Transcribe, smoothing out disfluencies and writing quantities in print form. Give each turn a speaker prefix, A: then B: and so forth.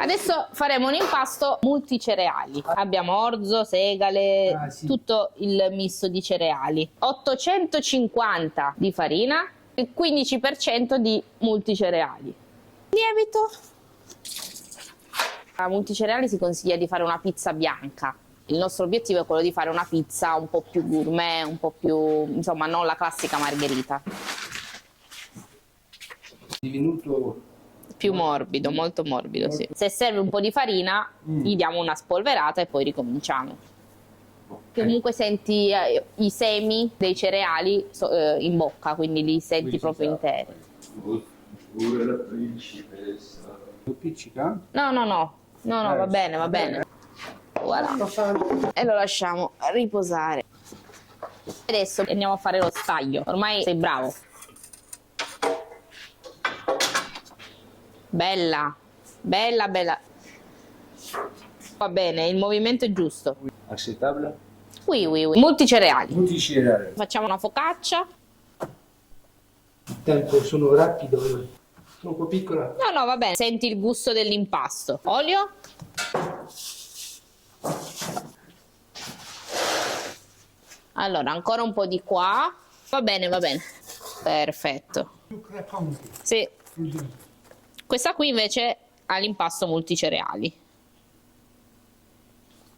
A: Adesso faremo un impasto multicereali. Abbiamo orzo, segale,
B: sì.
A: tutto il misto di cereali. 850 di farina e 15% di multicereali. Lievito. A multicereali si consiglia di fare una pizza bianca. Il nostro obiettivo è quello di fare una pizza un po' più gourmet, un po' più, insomma, non la classica margherita.
B: Divenuto
A: Più morbido, molto morbido, sì. Se serve un po' di farina, gli diamo una spolverata e poi ricominciamo. Comunque senti i semi dei cereali in bocca, quindi li senti proprio interi.
C: Pure la principessa.
B: lo pizzica?
A: No, no, no, no, no, va bene, va bene. Voilà. E lo lasciamo riposare. Adesso andiamo a fare lo staglio. Ormai sei bravo. Bella, bella, bella. Va bene, il movimento è giusto.
B: Accettabile?
A: Oui, oui, oui. Multicereali.
B: Multicereali.
A: Facciamo una focaccia.
B: Il tempo sono rapido. Sono un po' piccola.
A: No, no, va bene. Senti il gusto dell'impasto. Olio. Allora, ancora un po' di qua. Va bene, va bene. Perfetto.
B: Più croccante.
A: Sì. Questa qui invece ha l'impasto multicereali.